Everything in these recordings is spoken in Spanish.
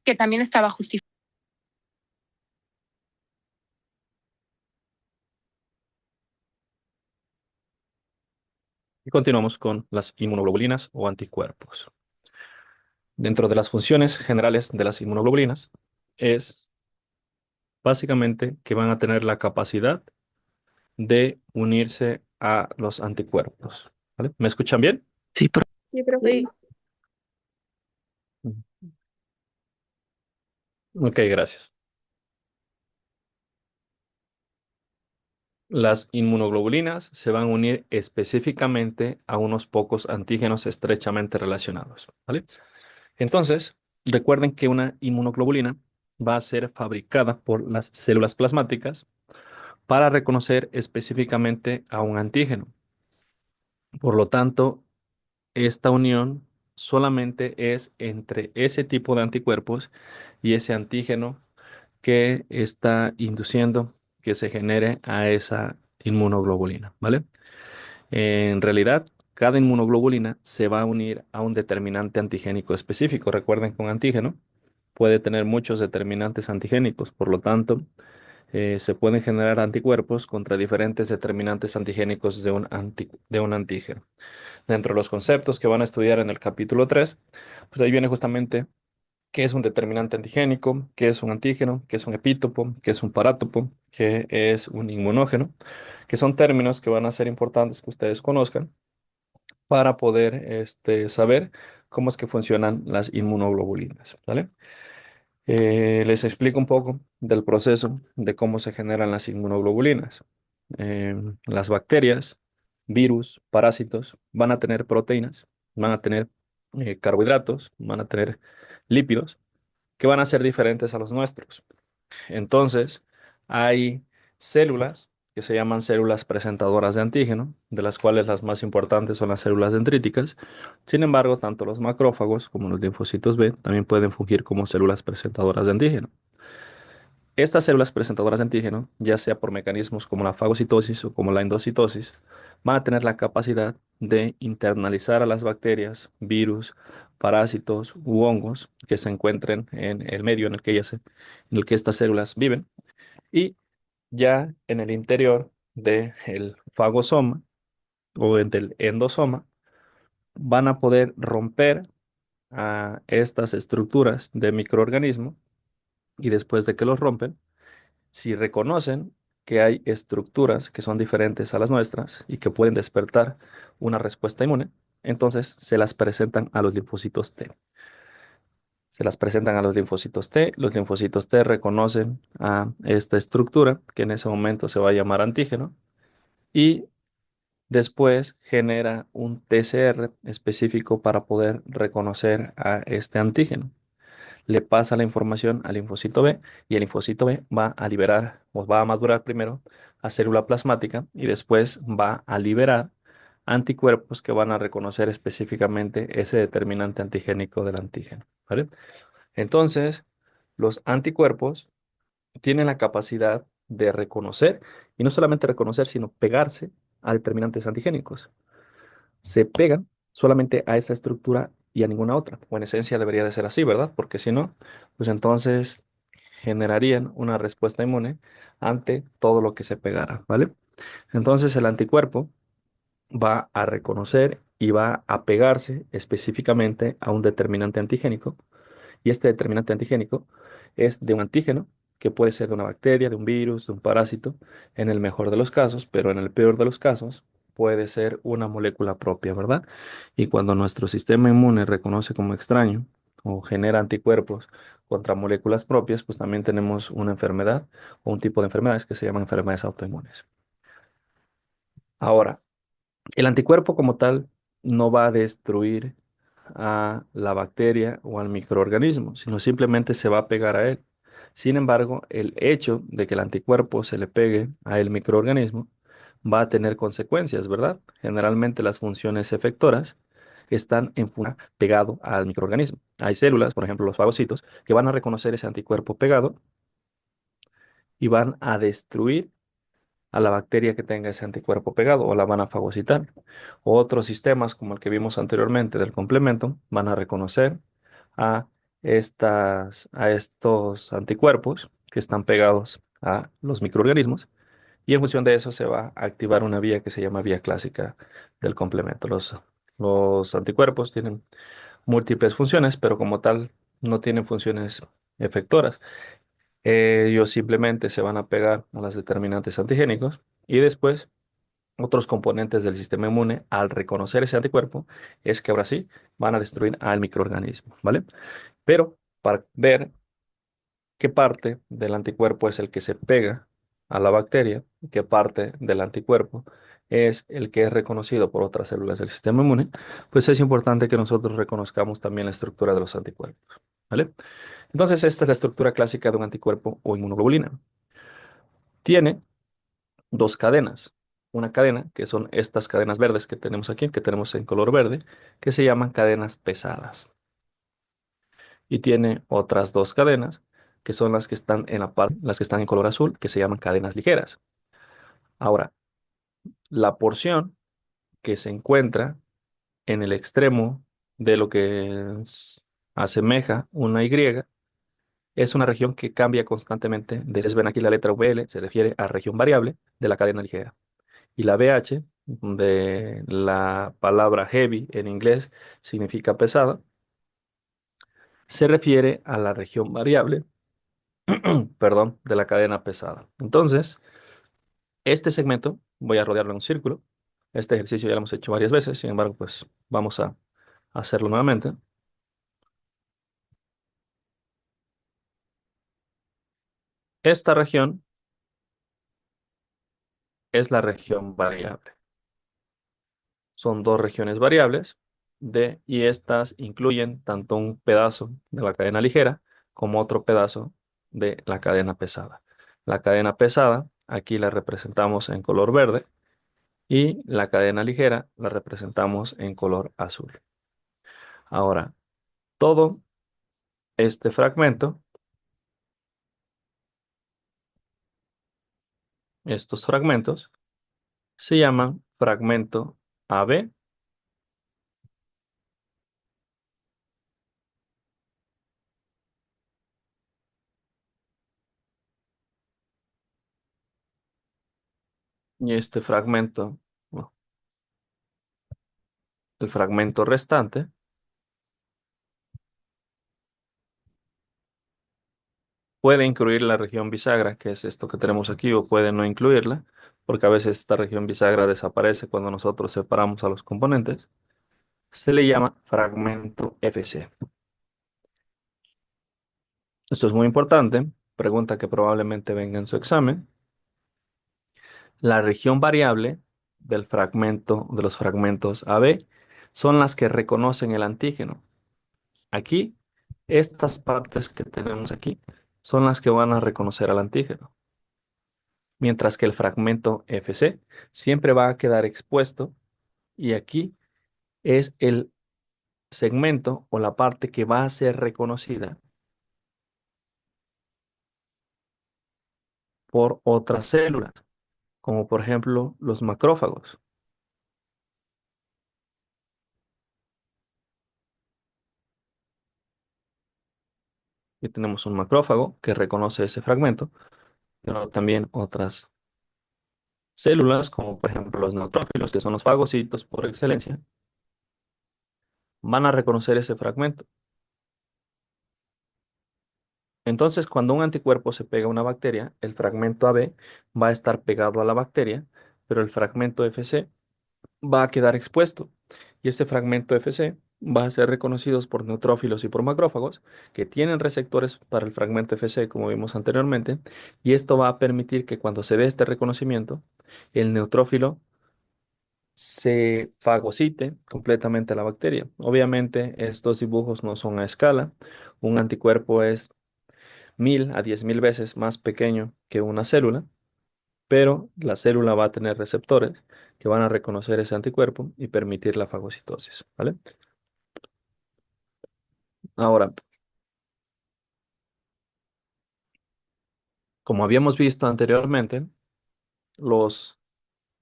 que también estaba justificado. Y continuamos con las inmunoglobulinas o anticuerpos. Dentro de las funciones generales de las inmunoglobulinas es básicamente que van a tener la capacidad de unirse a los anticuerpos. ¿Vale? ¿Me escuchan bien? Sí, Sí, profe. Sí. Ok, gracias. Las inmunoglobulinas se van a unir específicamente a unos pocos antígenos estrechamente relacionados, ¿vale? Entonces, recuerden que una inmunoglobulina va a ser fabricada por las células plasmáticas para reconocer específicamente a un antígeno. Por lo tanto, esta unión solamente es entre ese tipo de anticuerpos y ese antígeno que está induciendo que se genere a esa inmunoglobulina, ¿vale? En realidad, cada inmunoglobulina se va a unir a un determinante antigénico específico. Recuerden que un antígeno puede tener muchos determinantes antigénicos, por lo tanto, se pueden generar anticuerpos contra diferentes determinantes antigénicos de un antígeno. Dentro de los conceptos que van a estudiar en el capítulo 3, pues ahí viene justamente qué es un determinante antigénico, qué es un antígeno, qué es un epítopo, qué es un parátopo, qué es un inmunógeno, que son términos que van a ser importantes que ustedes conozcan para poder saber cómo es que funcionan las inmunoglobulinas, ¿vale? Les explico un poco del proceso de cómo se generan las inmunoglobulinas. Las bacterias, virus, parásitos van a tener proteínas, van a tener carbohidratos, van a tener lípidos que van a ser diferentes a los nuestros. Entonces, hay células que se llaman células presentadoras de antígeno, de las cuales las más importantes son las células dendríticas. Sin embargo, tanto los macrófagos como los linfocitos B también pueden fungir como células presentadoras de antígeno. Estas células presentadoras de antígeno, ya sea por mecanismos como la fagocitosis o como la endocitosis, van a tener la capacidad de internalizar a las bacterias, virus, parásitos u hongos que se encuentren en el medio en el que estas células viven y ya en el interior del fagosoma o del endosoma van a poder romper a estas estructuras de microorganismo y después de que los rompen, si reconocen que hay estructuras que son diferentes a las nuestras y que pueden despertar una respuesta inmune, entonces se las presentan a los linfocitos T. Se las presentan a los linfocitos T, los linfocitos T reconocen a esta estructura que en ese momento se va a llamar antígeno y después genera un TCR específico para poder reconocer a este antígeno. Le pasa la información al linfocito B y el linfocito B va a liberar o va a madurar primero a célula plasmática y después va a liberar anticuerpos que van a reconocer específicamente ese determinante antigénico del antígeno, ¿vale? Entonces, los anticuerpos tienen la capacidad de reconocer y no solamente reconocer, sino pegarse a determinantes antigénicos. Se pegan solamente a esa estructura y a ninguna otra. O en esencia debería de ser así, ¿verdad? Porque si no, pues entonces generarían una respuesta inmune ante todo lo que se pegara, ¿vale? Entonces el anticuerpo va a reconocer y va a pegarse específicamente a un determinante antigénico y este determinante antigénico es de un antígeno que puede ser de una bacteria, de un virus, de un parásito, en el mejor de los casos, pero en el peor de los casos puede ser una molécula propia, ¿verdad? Y cuando nuestro sistema inmune reconoce como extraño o genera anticuerpos contra moléculas propias, pues también tenemos una enfermedad o un tipo de enfermedades que se llaman enfermedades autoinmunes. Ahora, el anticuerpo como tal no va a destruir a la bacteria o al microorganismo, sino simplemente se va a pegar a él. Sin embargo, el hecho de que el anticuerpo se le pegue a el microorganismo va a tener consecuencias, ¿verdad? Generalmente las funciones efectoras están pegado al microorganismo. Hay células, por ejemplo los fagocitos, que van a reconocer ese anticuerpo pegado y van a destruir a la bacteria que tenga ese anticuerpo pegado o la van a fagocitar. Otros sistemas, como el que vimos anteriormente del complemento, van a reconocer a a estos anticuerpos que están pegados a los microorganismos y en función de eso se va a activar una vía que se llama vía clásica del complemento. Los anticuerpos tienen múltiples funciones, pero como tal no tienen funciones efectoras. Ellos simplemente se van a pegar a las determinantes antigénicos y después otros componentes del sistema inmune, al reconocer ese anticuerpo, es que ahora sí van a destruir al microorganismo, ¿vale? Pero para ver qué parte del anticuerpo es el que se pega a la bacteria y qué parte del anticuerpo es el que es reconocido por otras células del sistema inmune, pues es importante que nosotros reconozcamos también la estructura de los anticuerpos, ¿vale? Entonces, esta es la estructura clásica de un anticuerpo o inmunoglobulina. Tiene dos cadenas. Una cadena, que son estas cadenas verdes que tenemos aquí, que tenemos en color verde, que se llaman cadenas pesadas. Y tiene otras dos cadenas, que son las que están en la parte, las que están en color azul, que se llaman cadenas ligeras. Ahora, la porción que se encuentra en el extremo de lo que asemeja una Y es una región que cambia constantemente. Ustedes ven aquí la letra VL, se refiere a región variable de la cadena ligera. Y la BH, de la palabra heavy en inglés, significa pesada, se refiere a la región variable, perdón, de la cadena pesada. Entonces, este segmento voy a rodearlo en un círculo. Este ejercicio ya lo hemos hecho varias veces, sin embargo, pues vamos a hacerlo nuevamente. Esta región es la región variable. Son dos regiones variables y estas incluyen tanto un pedazo de la cadena ligera como otro pedazo de la cadena pesada. La cadena pesada aquí la representamos en color verde y la cadena ligera la representamos en color azul. Ahora, todo este fragmento, estos fragmentos, se llaman fragmento AB y este fragmento, bueno, el fragmento restante, puede incluir la región bisagra, que es esto que tenemos aquí, o puede no incluirla, porque a veces esta región bisagra desaparece cuando nosotros separamos a los componentes. Se le llama fragmento FC. Esto es muy importante, pregunta que probablemente venga en su examen. La región variable del fragmento, de los fragmentos AB, son las que reconocen el antígeno. Aquí, estas partes que tenemos aquí son las que van a reconocer al antígeno, mientras que el fragmento FC siempre va a quedar expuesto y aquí es el segmento o la parte que va a ser reconocida por otras células, como por ejemplo los macrófagos. Y tenemos un macrófago que reconoce ese fragmento, pero también otras células, como por ejemplo los neutrófilos, que son los fagocitos por excelencia, van a reconocer ese fragmento. Entonces, cuando un anticuerpo se pega a una bacteria, el fragmento AB va a estar pegado a la bacteria, pero el fragmento FC va a quedar expuesto. Y este fragmento FC va a ser reconocido por neutrófilos y por macrófagos que tienen receptores para el fragmento FC, como vimos anteriormente, y esto va a permitir que cuando se dé este reconocimiento, el neutrófilo se fagocite completamente a la bacteria. Obviamente, estos dibujos no son a escala. Un anticuerpo es 1000 a 10.000 veces más pequeño que una célula, pero la célula va a tener receptores que van a reconocer ese anticuerpo y permitir la fagocitosis, ¿vale? Ahora, como habíamos visto anteriormente, los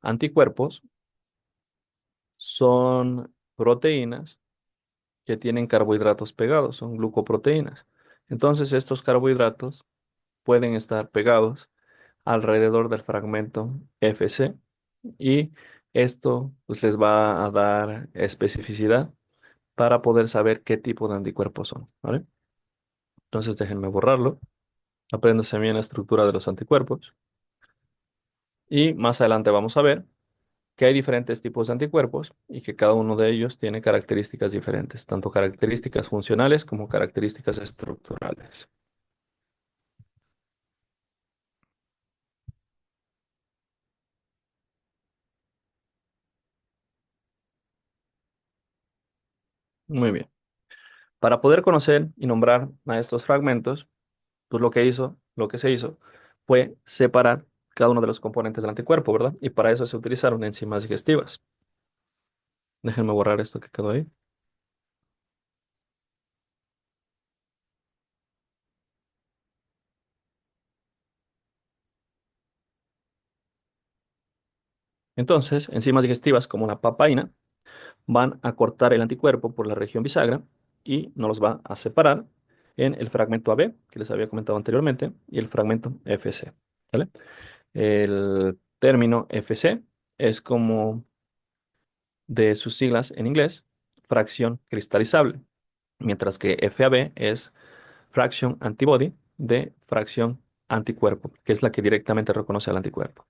anticuerpos son proteínas que tienen carbohidratos pegados, son glucoproteínas. Entonces, estos carbohidratos pueden estar pegados alrededor del fragmento FC y esto pues, les va a dar especificidad para poder saber qué tipo de anticuerpos son, ¿vale? Entonces, déjenme borrarlo. Apréndase bien la estructura de los anticuerpos. Y más adelante vamos a ver que hay diferentes tipos de anticuerpos y que cada uno de ellos tiene características diferentes, tanto características funcionales como características estructurales. Muy bien. Para poder conocer y nombrar a estos fragmentos, pues lo que se hizo fue separar cada uno de los componentes del anticuerpo, ¿verdad? Y para eso se utilizaron enzimas digestivas. Déjenme borrar esto que quedó ahí. Entonces, enzimas digestivas como la papaina van a cortar el anticuerpo por la región bisagra y nos los va a separar en el fragmento AB, que les había comentado anteriormente, y el fragmento FC, ¿vale? El término FC es como de sus siglas en inglés, fracción cristalizable, mientras que FAB es fraction antibody de fracción anticuerpo, que es la que directamente reconoce al anticuerpo.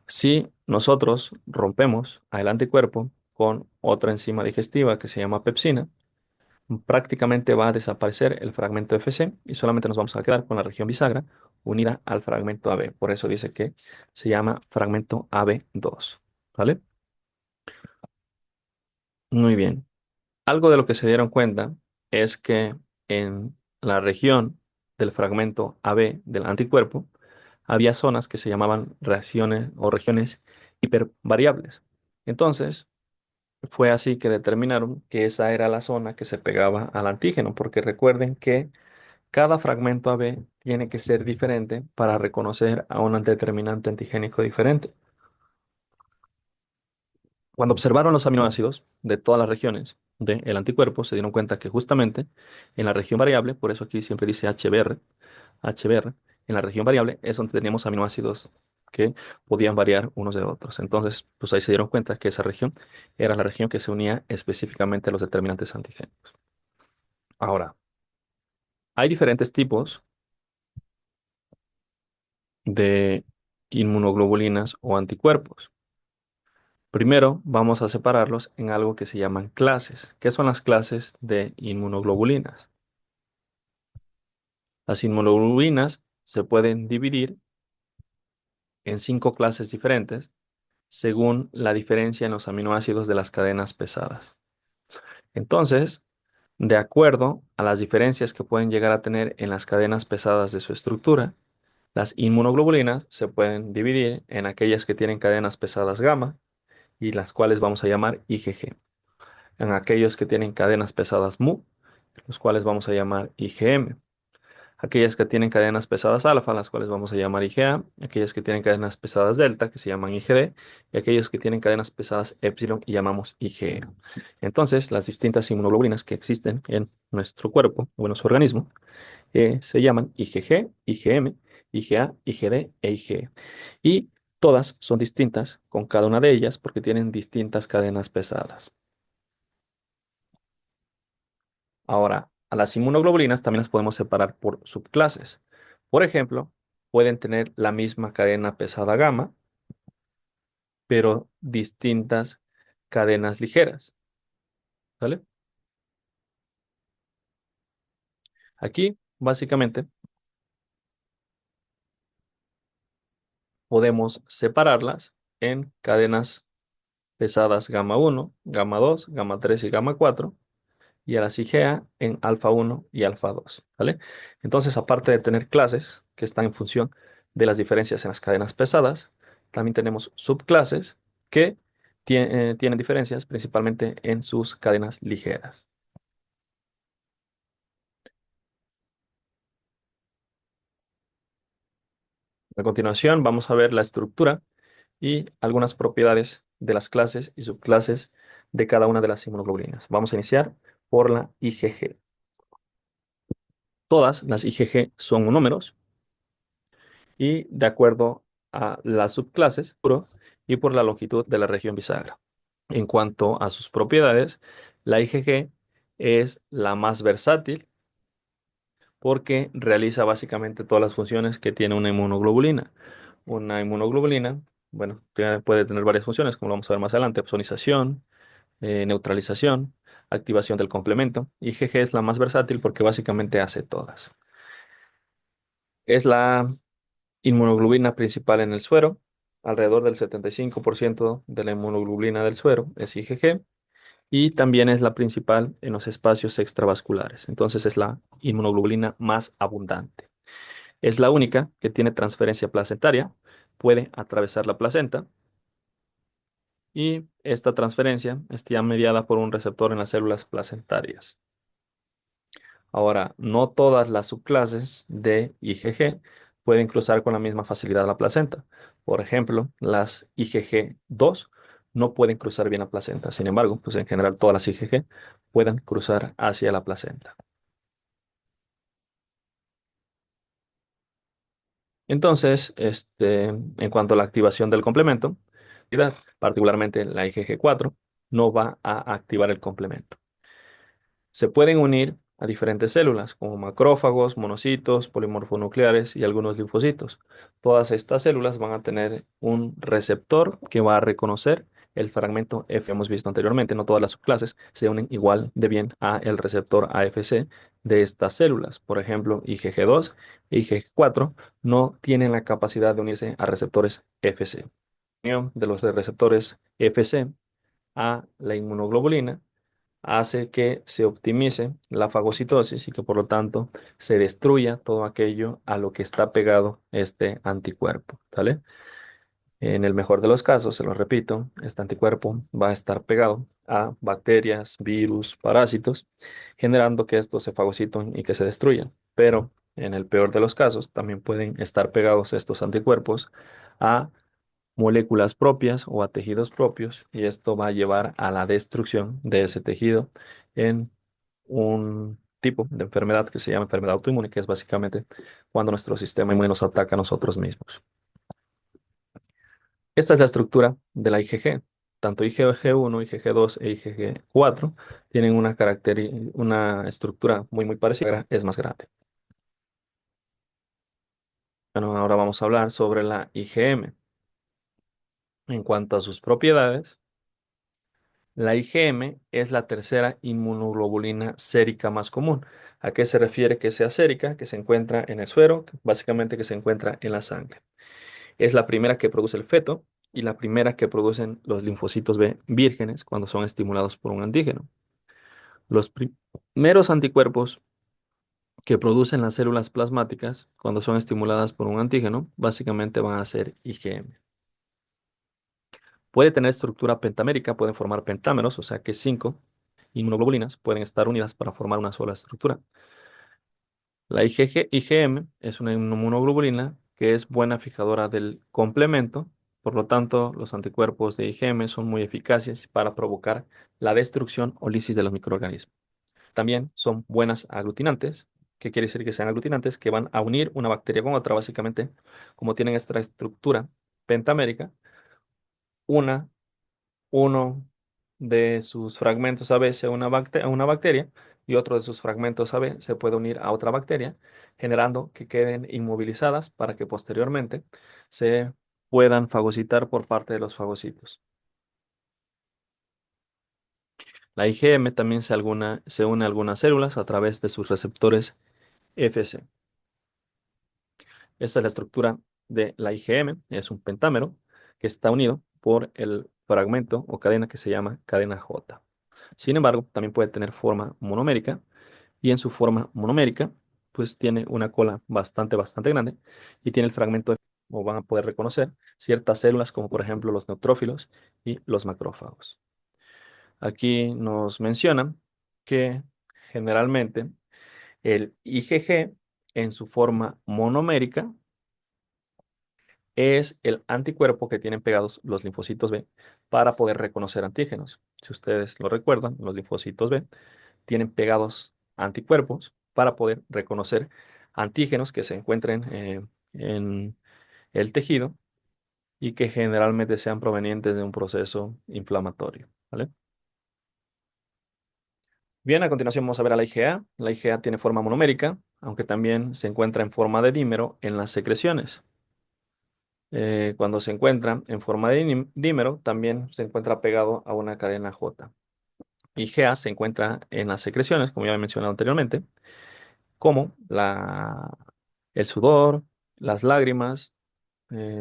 Si nosotros rompemos al anticuerpo con otra enzima digestiva que se llama pepsina, prácticamente va a desaparecer el fragmento FC y solamente nos vamos a quedar con la región bisagra unida al fragmento AB. Por eso dice que se llama fragmento AB2. ¿Vale? Muy bien. Algo de lo que se dieron cuenta es que en la región del fragmento AB del anticuerpo había zonas que se llamaban reacciones o regiones hipervariables. Entonces, fue así que determinaron que esa era la zona que se pegaba al antígeno, porque recuerden que cada fragmento AB tiene que ser diferente para reconocer a un determinante antigénico diferente. Cuando observaron los aminoácidos de todas las regiones del anticuerpo, se dieron cuenta que justamente en la región variable, por eso aquí siempre dice HBr, en la región variable es donde teníamos aminoácidos que podían variar unos de otros. Entonces, pues ahí se dieron cuenta que esa región era la región que se unía específicamente a los determinantes antigénicos. Ahora, hay diferentes tipos de inmunoglobulinas o anticuerpos. Primero, vamos a separarlos en algo que se llaman clases. ¿Qué son las clases de inmunoglobulinas? Las inmunoglobulinas se pueden dividir en 5 clases diferentes según la diferencia en los aminoácidos de las cadenas pesadas. Entonces, de acuerdo a las diferencias que pueden llegar a tener en las cadenas pesadas de su estructura, las inmunoglobulinas se pueden dividir en aquellas que tienen cadenas pesadas gamma y las cuales vamos a llamar IgG, en aquellos que tienen cadenas pesadas mu, los cuales vamos a llamar IgM, aquellas que tienen cadenas pesadas alfa, las cuales vamos a llamar IgA, aquellas que tienen cadenas pesadas delta, que se llaman IgD, y aquellos que tienen cadenas pesadas epsilon y llamamos IgE. Entonces, las distintas inmunoglobulinas que existen en nuestro cuerpo o en nuestro organismo se llaman IgG, IgM, IgA, IgD e IgE. Y todas son distintas con cada una de ellas porque tienen distintas cadenas pesadas. Ahora, a las inmunoglobulinas también las podemos separar por subclases. Por ejemplo, pueden tener la misma cadena pesada gamma, pero distintas cadenas ligeras. ¿Vale? Aquí, básicamente, podemos separarlas en cadenas pesadas gamma 1, gamma 2, gamma 3 y gamma 4, y a la IgA en alfa 1 y alfa 2, ¿vale? Entonces, aparte de tener clases que están en función de las diferencias en las cadenas pesadas, también tenemos subclases que tienen diferencias principalmente en sus cadenas ligeras. A continuación, vamos a ver la estructura y algunas propiedades de las clases y subclases de cada una de las inmunoglobulinas. Vamos a iniciar por la IgG. Todas las IgG son monómeros y de acuerdo a las subclases y por la longitud de la región bisagra. En cuanto a sus propiedades, la IgG es la más versátil porque realiza básicamente todas las funciones que tiene una inmunoglobulina. Una inmunoglobulina, bueno, puede tener varias funciones, como lo vamos a ver más adelante: opsonización, neutralización, activación del complemento. IgG es la más versátil porque básicamente hace todas. Es la inmunoglobulina principal en el suero. Alrededor del 75% de la inmunoglobulina del suero es IgG y también es la principal en los espacios extravasculares. Entonces es la inmunoglobulina más abundante. Es la única que tiene transferencia placentaria, puede atravesar la placenta y esta transferencia está mediada por un receptor en las células placentarias. Ahora, no todas las subclases de IgG pueden cruzar con la misma facilidad la placenta. Por ejemplo, las IgG2 no pueden cruzar bien la placenta. Sin embargo, pues en general todas las IgG pueden cruzar hacia la placenta. Entonces, en cuanto a la activación del complemento, particularmente la IgG4, no va a activar el complemento. Se pueden unir a diferentes células, como macrófagos, monocitos, polimorfonucleares y algunos linfocitos. Todas estas células van a tener un receptor que va a reconocer el fragmento F. Hemos visto anteriormente, no todas las subclases se unen igual de bien a el receptor AFC de estas células. Por ejemplo, IgG2 e IgG4 no tienen la capacidad de unirse a receptores FC. La unión de los receptores FC a la inmunoglobulina hace que se optimice la fagocitosis y que por lo tanto se destruya todo aquello a lo que está pegado este anticuerpo, ¿vale? En el mejor de los casos, se lo repito, este anticuerpo va a estar pegado a bacterias, virus, parásitos, generando que estos se fagociten y que se destruyan. Pero en el peor de los casos, también pueden estar pegados estos anticuerpos a moléculas propias o a tejidos propios, y esto va a llevar a la destrucción de ese tejido en un tipo de enfermedad que se llama enfermedad autoinmune, que es básicamente cuando nuestro sistema inmune nos ataca a nosotros mismos. Esta es la estructura de la IgG. Tanto IgG1, IgG2 e IgG4 tienen una estructura muy parecida, es más grande. Bueno, ahora vamos a hablar sobre la IgM. En cuanto a sus propiedades, la IgM es la tercera inmunoglobulina sérica más común. ¿A qué se refiere que sea sérica? Que se encuentra en el suero, básicamente que se encuentra en la sangre. Es la primera que produce el feto y la primera que producen los linfocitos B vírgenes cuando son estimulados por un antígeno. Los primeros anticuerpos que producen las células plasmáticas cuando son estimuladas por un antígeno básicamente van a ser IgM. Puede tener estructura pentamérica, pueden formar pentámeros, o sea que 5 inmunoglobulinas pueden estar unidas para formar una sola estructura. La IgM es una inmunoglobulina que es buena fijadora del complemento, por lo tanto, los anticuerpos de IgM son muy eficaces para provocar la destrucción o lisis de los microorganismos. También son buenas aglutinantes. ¿Qué quiere decir que sean aglutinantes? Que van a unir una bacteria con otra, básicamente, como tienen esta estructura pentamérica, una uno de sus fragmentos AB sea una bacteria y otro de sus fragmentos AB se puede unir a otra bacteria, generando que queden inmovilizadas para que posteriormente se puedan fagocitar por parte de los fagocitos. La IgM también se une a algunas células a través de sus receptores Fc. Esta es la estructura de la IgM, es un pentámero que está unido por el fragmento o cadena que se llama cadena J. Sin embargo, también puede tener forma monomérica y en su forma monomérica, pues tiene una cola bastante grande y tiene el fragmento, o van a poder reconocer, ciertas células como por ejemplo los neutrófilos y los macrófagos. Aquí nos mencionan que generalmente el IgG en su forma monomérica es el anticuerpo que tienen pegados los linfocitos B para poder reconocer antígenos. Si ustedes lo recuerdan, los linfocitos B tienen pegados anticuerpos para poder reconocer antígenos que se encuentren en el tejido y que generalmente sean provenientes de un proceso inflamatorio, ¿vale? Bien, a continuación vamos a ver a la IgA. La IgA tiene forma monomérica, aunque también se encuentra en forma de dímero en las secreciones. Cuando se encuentra en forma de dímero, también se encuentra pegado a una cadena J. IgA se encuentra en las secreciones, como ya he mencionado anteriormente, como el sudor, las lágrimas,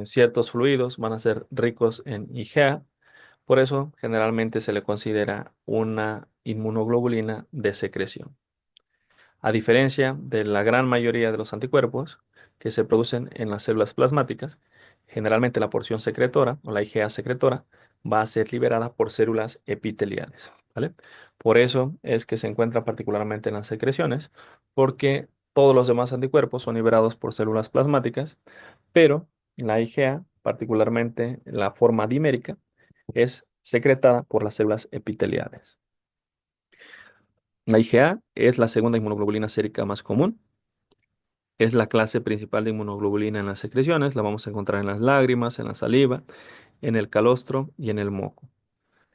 ciertos fluidos van a ser ricos en IgA. Por eso, generalmente se le considera una inmunoglobulina de secreción. A diferencia de la gran mayoría de los anticuerpos que se producen en las células plasmáticas, generalmente la porción secretora o la IgA secretora va a ser liberada por células epiteliales, ¿vale? Por eso es que se encuentra particularmente en las secreciones, porque todos los demás anticuerpos son liberados por células plasmáticas, pero la IgA, particularmente la forma dimérica, es secretada por las células epiteliales. La IgA es la segunda inmunoglobulina sérica más común. Es la clase principal de inmunoglobulina en las secreciones. La vamos a encontrar en las lágrimas, en la saliva, en el calostro y en el moco.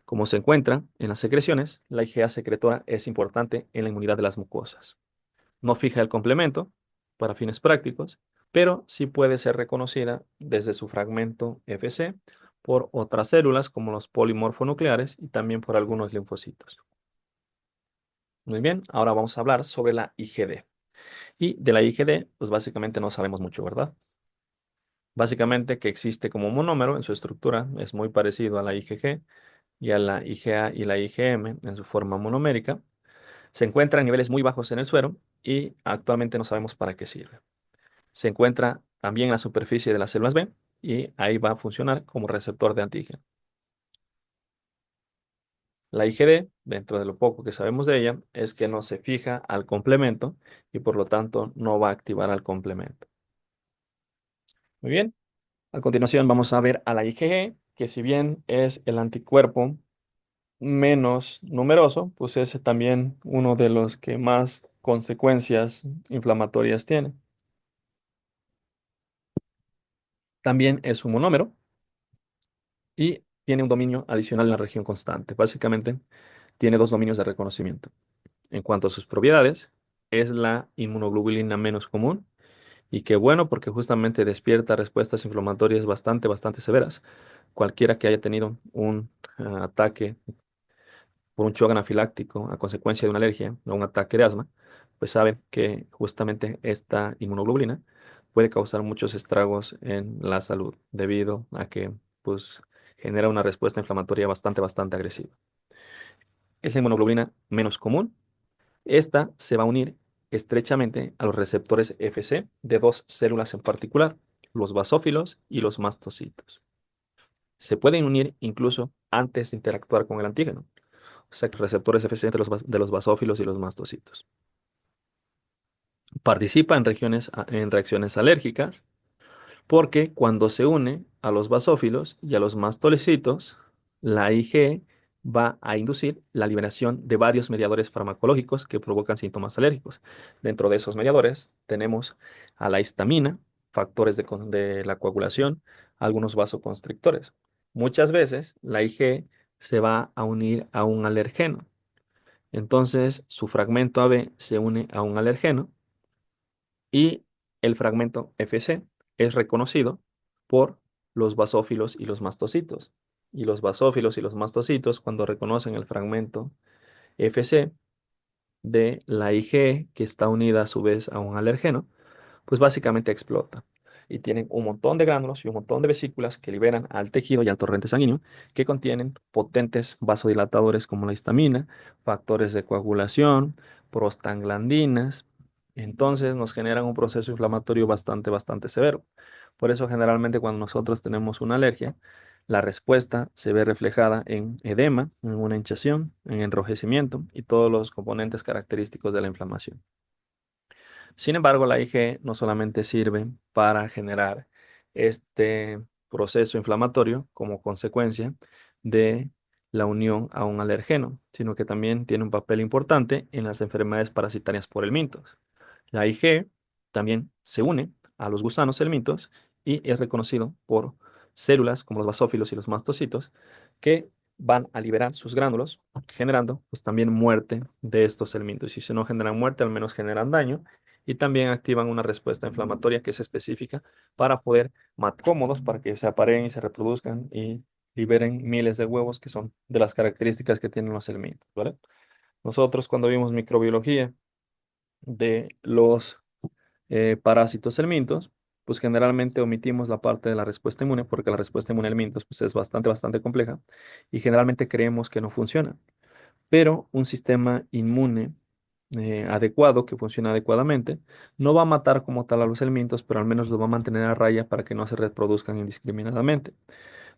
Como se encuentra en las secreciones, la IgA secretora es importante en la inmunidad de las mucosas. No fija el complemento para fines prácticos, pero sí puede ser reconocida desde su fragmento Fc por otras células como los polimorfonucleares y también por algunos linfocitos. Muy bien, ahora vamos a hablar sobre la IgD. Y de la IgD, pues básicamente no sabemos mucho, ¿verdad? Básicamente que existe como monómero en su estructura, es muy parecido a la IgG y a la IgA y la IgM en su forma monomérica. Se encuentra a niveles muy bajos en el suero y actualmente no sabemos para qué sirve. Se encuentra también en la superficie de las células B y ahí va a funcionar como receptor de antígeno. La IgD, dentro de lo poco que sabemos de ella, es que no se fija al complemento y por lo tanto no va a activar al complemento. Muy bien. A continuación vamos a ver a la IgG, que si bien es el anticuerpo menos numeroso, pues es también uno de los que más consecuencias inflamatorias tiene. También es un monómero y tiene un dominio adicional en la región constante. Básicamente, tiene dos dominios de reconocimiento. En cuanto a sus propiedades, es la inmunoglobulina menos común y qué bueno porque justamente despierta respuestas inflamatorias bastante severas. Cualquiera que haya tenido un ataque por un shock anafiláctico a consecuencia de una alergia o un ataque de asma, pues sabe que justamente esta inmunoglobulina puede causar muchos estragos en la salud debido a que pues, genera una respuesta inflamatoria bastante agresiva. Es la inmunoglobulina menos común. Esta se va a unir estrechamente a los receptores Fc de dos células en particular, los basófilos y los mastocitos. Se pueden unir incluso antes de interactuar con el antígeno, o sea, receptores Fc de los basófilos y los mastocitos. Participa en reacciones alérgicas porque cuando se une a los basófilos y a los mastocitos, la IgE va a inducir la liberación de varios mediadores farmacológicos que provocan síntomas alérgicos. Dentro de esos mediadores tenemos a la histamina, factores de la coagulación, algunos vasoconstrictores. Muchas veces la IgE se va a unir a un alergeno. Entonces, su fragmento AB se une a un alergeno y el fragmento Fc es reconocido por los basófilos y los mastocitos. Y los basófilos y los mastocitos, cuando reconocen el fragmento Fc de la IgE, que está unida a su vez a un alergeno, pues básicamente explota. Y tienen un montón de gránulos y un montón de vesículas que liberan al tejido y al torrente sanguíneo que contienen potentes vasodilatadores como la histamina, factores de coagulación, prostaglandinas. Entonces nos generan un proceso inflamatorio bastante severo. Por eso generalmente cuando nosotros tenemos una alergia, la respuesta se ve reflejada en edema, en una hinchazón, en enrojecimiento y todos los componentes característicos de la inflamación. Sin embargo, la IgE no solamente sirve para generar este proceso inflamatorio como consecuencia de la unión a un alergeno, sino que también tiene un papel importante en las enfermedades parasitarias por helmintos. La IgE también se une a los gusanos helmintos y es reconocido por células como los basófilos y los mastocitos que van a liberar sus gránulos, generando pues también muerte de estos helmintos. Y si no generan muerte, al menos generan daño y también activan una respuesta inflamatoria que es específica para poder más cómodos, para que se apareen y se reproduzcan y liberen miles de huevos, que son de las características que tienen los helmintos, ¿vale? Nosotros cuando vimos microbiología de los parásitos helmintos, pues generalmente omitimos la parte de la respuesta inmune porque la respuesta inmune a helmintos pues, es bastante compleja y generalmente creemos que no funciona. Pero un sistema inmune adecuado, que funciona adecuadamente, no va a matar como tal a los helmintos, pero al menos los va a mantener a raya para que no se reproduzcan indiscriminadamente.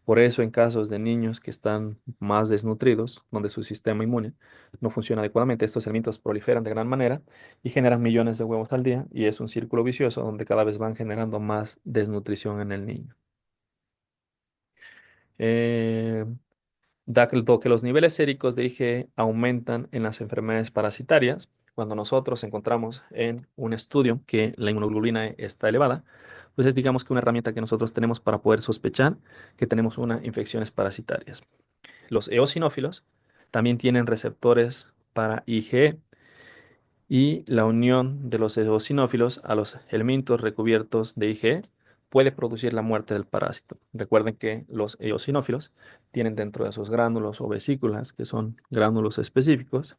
Por eso, en casos de niños que están más desnutridos, donde su sistema inmune no funciona adecuadamente, estos helmintos proliferan de gran manera y generan millones de huevos al día, y es un círculo vicioso donde cada vez van generando más desnutrición en el niño. Eh, Dado que los niveles séricos de IgE aumentan en las enfermedades parasitarias, cuando nosotros encontramos en un estudio que la inmunoglobulina está elevada, pues es digamos que una herramienta que nosotros tenemos para poder sospechar que tenemos una infecciones parasitarias. Los eosinófilos también tienen receptores para IgE y la unión de los eosinófilos a los helmintos recubiertos de IgE puede producir la muerte del parásito. Recuerden que los eosinófilos tienen dentro de sus gránulos o vesículas, que son gránulos específicos,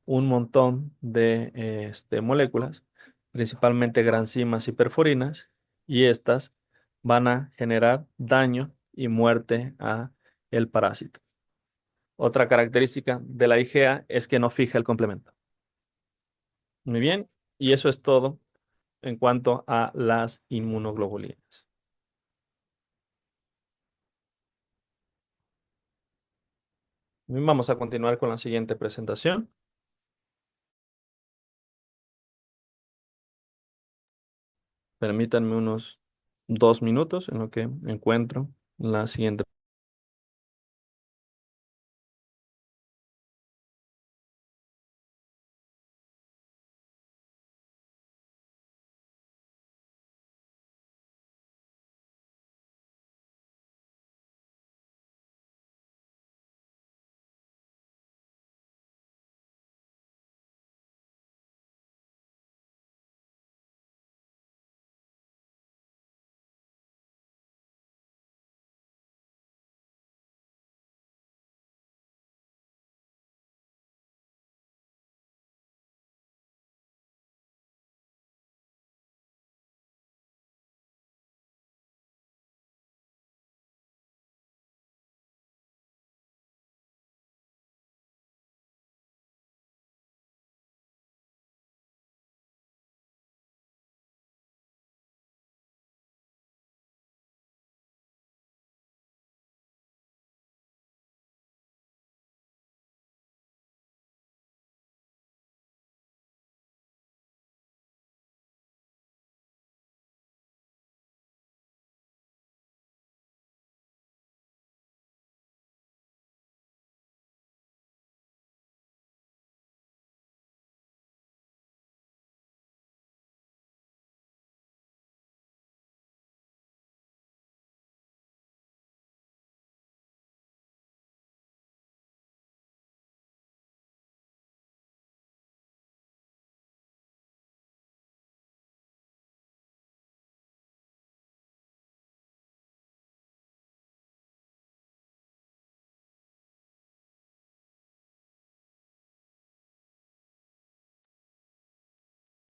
un montón de moléculas, principalmente granzimas y perforinas, y estas van a generar daño y muerte a el parásito. Otra característica de la IgA es que no fija el complemento. Muy bien, y eso es todo en cuanto a las inmunoglobulinas. Bien, vamos a continuar con la siguiente presentación. Permítanme unos 2 minutos en lo que encuentro la siguiente.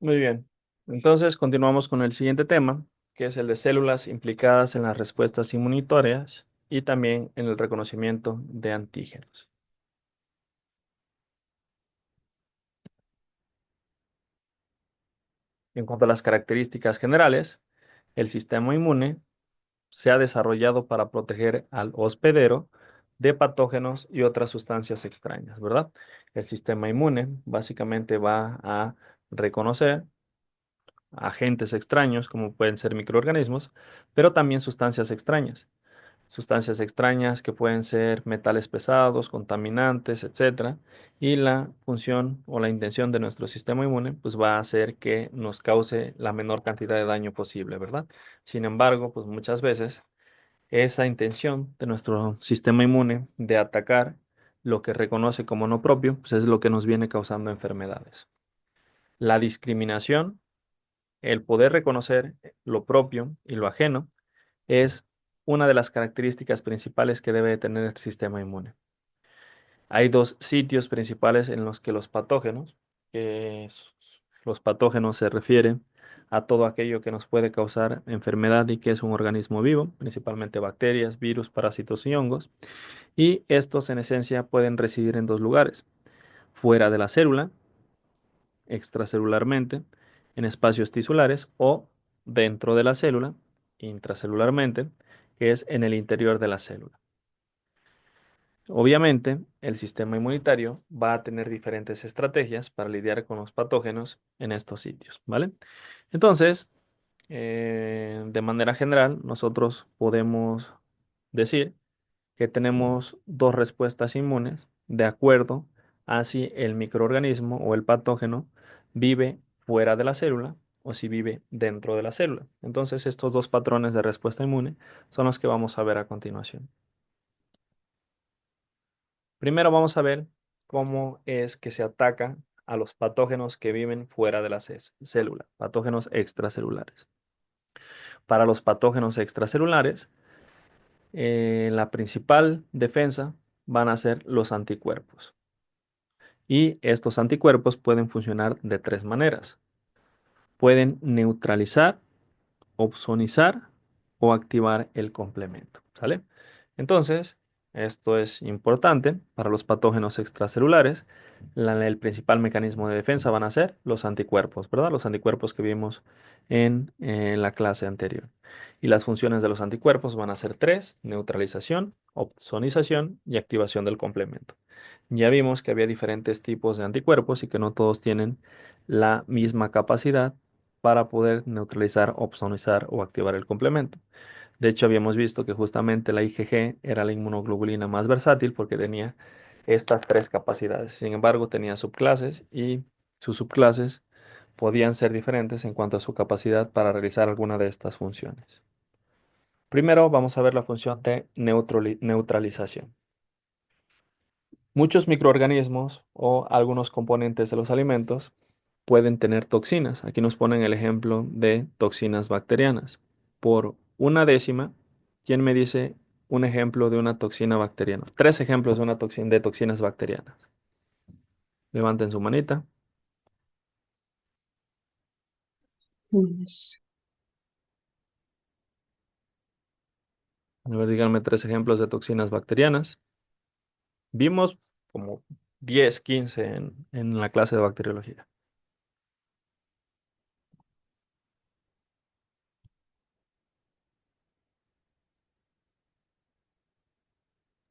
Muy bien. Entonces, continuamos con el siguiente tema, que es el de células implicadas en las respuestas inmunitorias y también en el reconocimiento de antígenos. En cuanto a las características generales, el sistema inmune se ha desarrollado para proteger al hospedero de patógenos y otras sustancias extrañas, ¿verdad? El sistema inmune básicamente va a reconocer agentes extraños, como pueden ser microorganismos, pero también sustancias extrañas. sustancias extrañas que pueden ser metales pesados, contaminantes, etcétera. Y la función o la intención de nuestro sistema inmune pues va a hacer que nos cause la menor cantidad de daño posible, ¿verdad? Sin embargo, pues muchas veces esa intención de nuestro sistema inmune de atacar lo que reconoce como no propio, pues es lo que nos viene causando enfermedades. La discriminación, el poder reconocer lo propio y lo ajeno, es una de las características principales que debe de tener el sistema inmune. Hay dos sitios principales en los que los patógenos, los patógenos se refieren a todo aquello que nos puede causar enfermedad y que es un organismo vivo, principalmente bacterias, virus, parásitos y hongos, y estos en esencia pueden residir en dos lugares: fuera de la célula, extracelularmente, en espacios tisulares, o dentro de la célula, intracelularmente, que es en el interior de la célula. Obviamente, el sistema inmunitario va a tener diferentes estrategias para lidiar con los patógenos en estos sitios, ¿vale? Entonces, de manera general, nosotros podemos decir que tenemos dos respuestas inmunes de acuerdo a si el microorganismo o el patógeno vive fuera de la célula o si vive dentro de la célula. Entonces, estos dos patrones de respuesta inmune son los que vamos a ver a continuación. Primero vamos a ver cómo es que se ataca a los patógenos que viven fuera de la célula, patógenos extracelulares. Para los patógenos extracelulares, la principal defensa van a ser los anticuerpos. Y estos anticuerpos pueden funcionar de tres maneras. Pueden neutralizar, opsonizar o activar el complemento, ¿sale? Entonces, esto es importante para los patógenos extracelulares. El principal mecanismo de defensa van a ser los anticuerpos, ¿verdad? Los anticuerpos que vimos en la clase anterior. Y las funciones de los anticuerpos van a ser tres: neutralización, opsonización y activación del complemento. Ya vimos que había diferentes tipos de anticuerpos y que no todos tienen la misma capacidad para poder neutralizar, opsonizar o activar el complemento. De hecho, habíamos visto que justamente la IgG era la inmunoglobulina más versátil porque tenía estas tres capacidades. Sin embargo, tenía subclases y sus subclases podían ser diferentes en cuanto a su capacidad para realizar alguna de estas funciones. Primero vamos a ver la función de neutralización. Muchos microorganismos o algunos componentes de los alimentos pueden tener toxinas. Aquí nos ponen el ejemplo de toxinas bacterianas. Por una décima, ¿quién me dice un ejemplo de una toxina bacteriana? Tres ejemplos de una toxina de toxinas bacterianas. Levanten su manita. Pues, A ver, díganme tres ejemplos de toxinas bacterianas. Vimos como 10, 15 en la clase de bacteriología.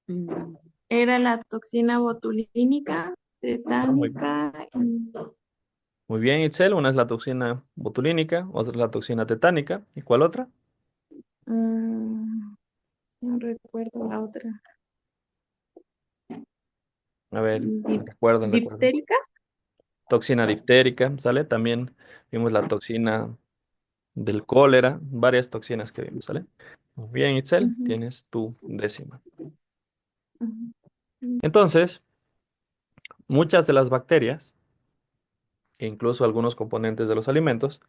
mm, Era la toxina botulínica, Ah, muy bien. tetánica y Muy bien, Itzel. Una es la toxina botulínica, otra es la toxina tetánica. ¿Y cuál otra? no recuerdo la otra. A ver, Dif- recuerden. Diftérica. Toxina diftérica, ¿sale? También vimos la toxina del cólera, varias toxinas que vimos, ¿sale? Muy bien, Itzel, Ujú, tienes tu décima. ujú. Entonces, muchas de las bacterias, e incluso algunos componentes de los alimentos,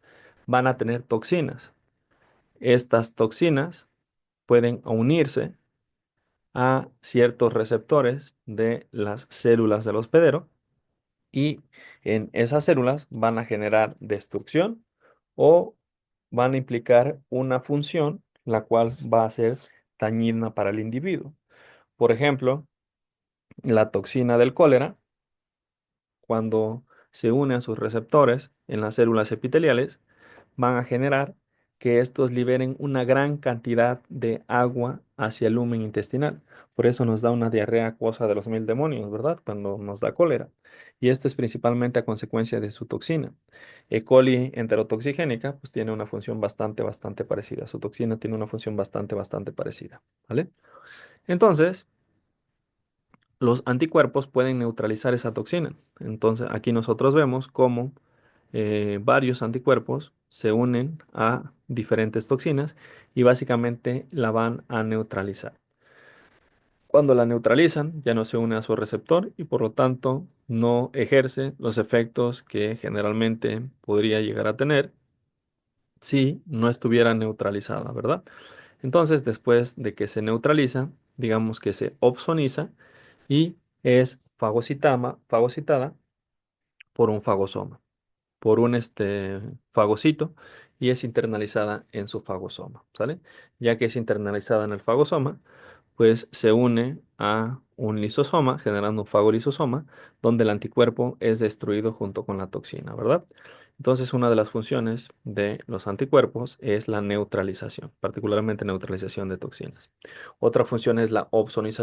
van a tener toxinas. Estas toxinas pueden unirse a ciertos receptores de las células del hospedero y en esas células van a generar destrucción o van a implicar una función la cual va a ser dañina para el individuo. Por ejemplo, la toxina del cólera, cuando se une a sus receptores en las células epiteliales, van a generar que estos liberen una gran cantidad de agua hacia el lumen intestinal. Por eso nos da una diarrea acuosa de los mil demonios, ¿verdad? Cuando nos da cólera. Y esto es principalmente a consecuencia de su toxina. E. coli enterotoxigénica, pues tiene una función bastante parecida. Su toxina tiene una función bastante parecida, ¿vale? Entonces, los anticuerpos pueden neutralizar esa toxina. Entonces, aquí nosotros vemos cómo varios anticuerpos se unen a diferentes toxinas y básicamente la van a neutralizar. Cuando la neutralizan, ya no se une a su receptor y por lo tanto no ejerce los efectos que generalmente podría llegar a tener si no estuviera neutralizada, ¿verdad? Entonces, después de que se neutraliza, digamos que se opsoniza y es fagocitada por un fagosoma, por un fagocito y es internalizada en su fagosoma, ¿sale? Ya que es internalizada en el fagosoma, pues se une a un lisosoma, generando un fagolisosoma, donde el anticuerpo es destruido junto con la toxina, ¿verdad? Entonces, una de las funciones de los anticuerpos es la neutralización, particularmente neutralización de toxinas. Otra función es la opsonización.